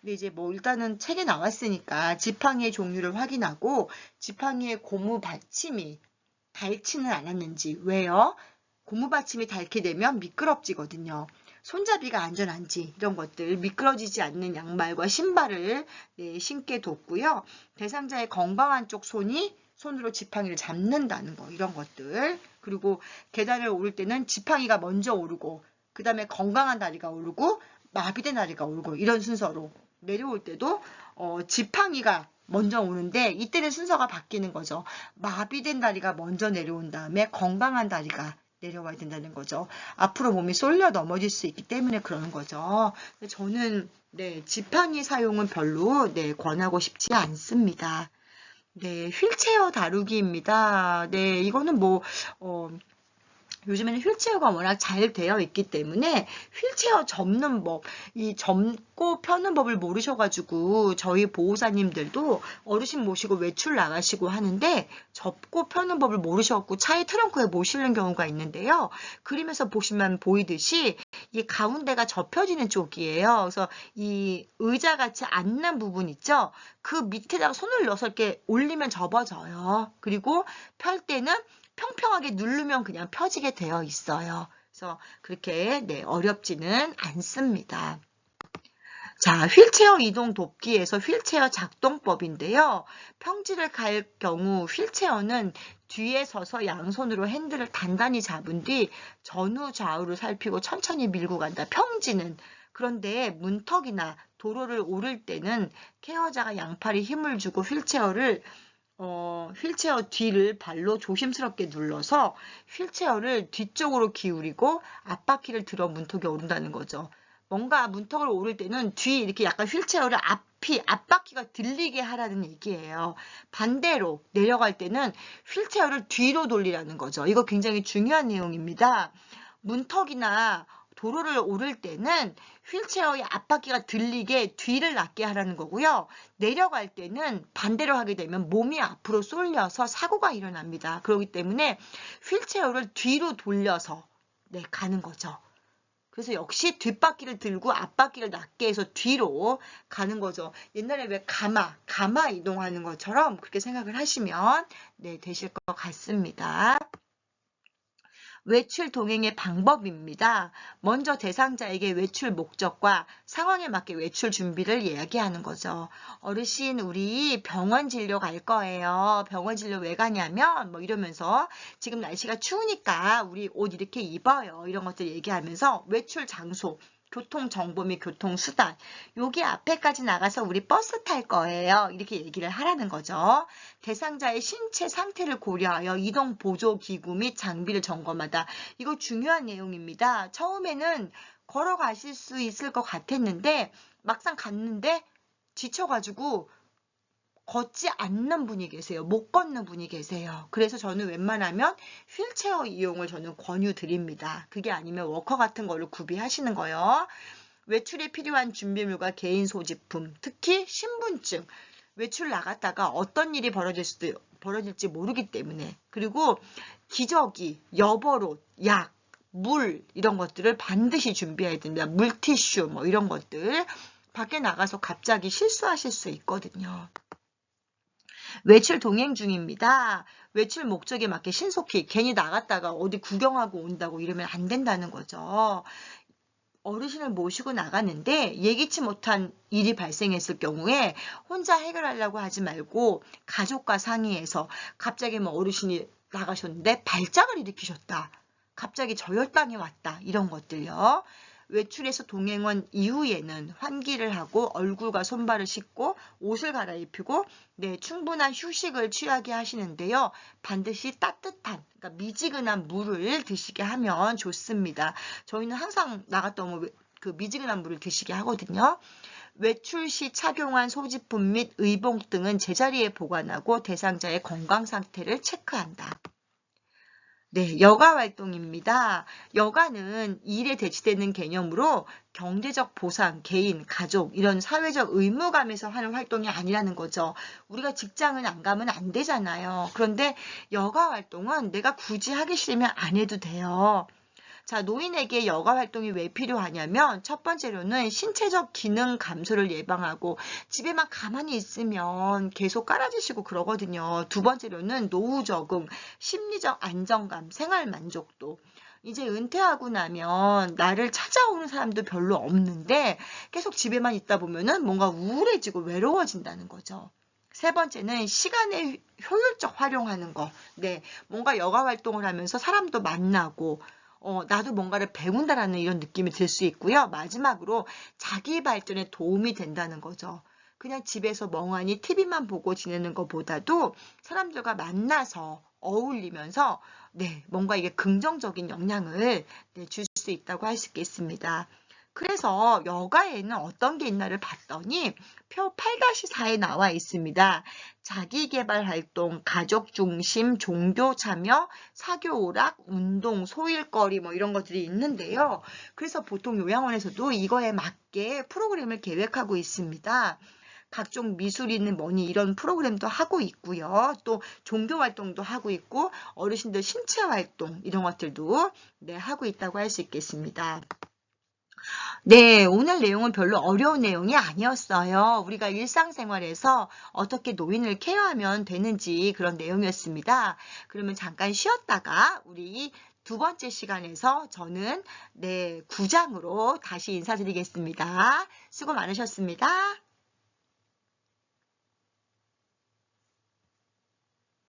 근데 이제 뭐 일단은 책에 나왔으니까 지팡이의 종류를 확인하고 지팡이의 고무 받침이 닳지는 않았는지. 왜요? 고무 받침이 닳게 되면 미끄럽지거든요. 손잡이가 안전한지 이런 것들, 미끄러지지 않는 양말과 신발을 신게 돕고요. 대상자의 건강한 쪽 손으로 지팡이를 잡는다는 거, 이런 것들. 그리고 계단을 오를 때는 지팡이가 먼저 오르고 그 다음에 건강한 다리가 오르고 마비된 다리가 오르고 이런 순서로 내려올 때도 지팡이가 먼저 오는데 이때는 순서가 바뀌는 거죠. 마비된 다리가 먼저 내려온 다음에 건강한 다리가 내려와야 된다는 거죠. 앞으로 몸이 쏠려 넘어질 수 있기 때문에 그러는 거죠. 저는 지팡이 사용은 별로 권하고 싶지 않습니다. 휠체어 다루기입니다. 이거는 요즘에는 휠체어가 워낙 잘 되어 있기 때문에 휠체어 접는 법, 이 접고 펴는 법을 모르셔가지고 저희 보호사님들도 어르신 모시고 외출 나가시고 하는데 접고 펴는 법을 모르셔갖고 차에 트렁크에 못 실는 경우가 있는데요. 그림에서 보시면 보이듯이 이 가운데가 접혀지는 쪽이에요. 그래서 이 의자같이 앉는 부분 있죠? 그 밑에다가 손을 넣어서 이렇게 올리면 접어져요. 그리고 펼 때는 평평하게 누르면 그냥 펴지게 되어 있어요. 그래서 그렇게 어렵지는 않습니다. 자, 휠체어 이동 돕기에서 휠체어 작동법인데요. 평지를 갈 경우 휠체어는 뒤에 서서 양손으로 핸들을 단단히 잡은 뒤 전후 좌우를 살피고 천천히 밀고 간다. 평지는. 그런데 문턱이나 도로를 오를 때는 케어자가 양팔에 힘을 주고 휠체어 뒤를 발로 조심스럽게 눌러서 휠체어를 뒤쪽으로 기울이고 앞바퀴를 들어 문턱에 오른다는 거죠. 뭔가 문턱을 오를 때는 뒤 이렇게 약간 휠체어를 앞바퀴가 들리게 하라는 얘기예요. 반대로 내려갈 때는 휠체어를 뒤로 돌리라는 거죠. 이거 굉장히 중요한 내용입니다. 문턱이나 도로를 오를 때는 휠체어의 앞바퀴가 들리게 뒤를 낮게 하라는 거고요. 내려갈 때는 반대로 하게 되면 몸이 앞으로 쏠려서 사고가 일어납니다. 그렇기 때문에 휠체어를 뒤로 돌려서 가는 거죠. 그래서 역시 뒷바퀴를 들고 앞바퀴를 낮게 해서 뒤로 가는 거죠. 옛날에 왜 가마 이동하는 것처럼 그렇게 생각을 하시면 되실 것 같습니다. 외출 동행의 방법입니다. 먼저 대상자에게 외출 목적과 상황에 맞게 외출 준비를 이야기하는 거죠. 어르신, 우리 병원 진료 갈 거예요. 병원 진료 왜 가냐면 이러면서 지금 날씨가 추우니까 우리 옷 이렇게 입어요. 이런 것들 얘기하면서 외출 장소, 교통정보 및 교통수단, 여기 앞에까지 나가서 우리 버스 탈 거예요. 이렇게 얘기를 하라는 거죠. 대상자의 신체 상태를 고려하여 이동 보조 기구 및 장비를 점검하다. 이거 중요한 내용입니다. 처음에는 걸어가실 수 있을 것 같았는데 막상 갔는데 지쳐가지고 걷지 않는 분이 계세요. 못 걷는 분이 계세요. 그래서 저는 웬만하면 휠체어 이용을 저는 권유드립니다. 그게 아니면 워커 같은 거를 구비하시는 거예요. 외출에 필요한 준비물과 개인 소지품, 특히 신분증. 외출 나갔다가 어떤 일이 벌어질지 모르기 때문에. 그리고 기저귀, 여벌옷, 약, 물 이런 것들을 반드시 준비해야 됩니다. 물티슈 이런 것들. 밖에 나가서 갑자기 실수하실 수 있거든요. 외출 동행 중입니다. 외출 목적에 맞게 신속히 괜히 나갔다가 어디 구경하고 온다고 이러면 안 된다는 거죠. 어르신을 모시고 나갔는데 예기치 못한 일이 발생했을 경우에 혼자 해결하려고 하지 말고 가족과 상의해서 갑자기 어르신이 나가셨는데 발작을 일으키셨다. 갑자기 저혈당이 왔다. 이런 것들요. 외출해서 동행원 이후에는 환기를 하고 얼굴과 손발을 씻고 옷을 갈아입히고 충분한 휴식을 취하게 하시는데요. 반드시 따뜻한, 그러니까 미지근한 물을 드시게 하면 좋습니다. 저희는 항상 나갔다 오면 그 미지근한 물을 드시게 하거든요. 외출 시 착용한 소지품 및 의복 등은 제자리에 보관하고 대상자의 건강 상태를 체크한다. 여가 활동입니다. 여가는 일에 대치되는 개념으로 경제적 보상, 개인, 가족 이런 사회적 의무감에서 하는 활동이 아니라는 거죠. 우리가 직장은 안 가면 안 되잖아요. 그런데 여가 활동은 내가 굳이 하기 싫으면 안 해도 돼요. 자, 노인에게 여가 활동이 왜 필요하냐면 첫 번째로는 신체적 기능 감소를 예방하고 집에만 가만히 있으면 계속 깔아지시고 그러거든요. 두 번째로는 노후 적응, 심리적 안정감, 생활 만족도. 이제 은퇴하고 나면 나를 찾아오는 사람도 별로 없는데 계속 집에만 있다 보면은 뭔가 우울해지고 외로워진다는 거죠. 세 번째는 시간을 효율적 활용하는 거. 뭔가 여가 활동을 하면서 사람도 만나고 나도 뭔가를 배운다라는 이런 느낌이 들 수 있고요. 마지막으로 자기 발전에 도움이 된다는 거죠. 그냥 집에서 멍하니 TV만 보고 지내는 것보다도 사람들과 만나서 어울리면서 네, 뭔가 이게 긍정적인 영향을 네, 줄 수 있다고 할 수 있겠습니다. 그래서 여가에는 어떤 게 있나를 봤더니 표 8-4에 나와 있습니다. 자기계발 활동, 가족 중심, 종교 참여, 사교 오락, 운동, 소일거리 뭐 이런 것들이 있는데요. 그래서 보통 요양원에서도 이거에 맞게 프로그램을 계획하고 있습니다. 각종 미술이는 뭐니 이런 프로그램도 하고 있고요. 또 종교 활동도 하고 있고 어르신들 신체 활동 이런 것들도 네, 하고 있다고 할 수 있겠습니다. 네, 오늘 내용은 별로 어려운 내용이 아니었어요. 우리가 일상생활에서 어떻게 노인을 케어하면 되는지 그런 내용이었습니다. 그러면 잠깐 쉬었다가 우리 두 번째 시간에서 저는 네, 9장으로 다시 인사드리겠습니다. 수고 많으셨습니다.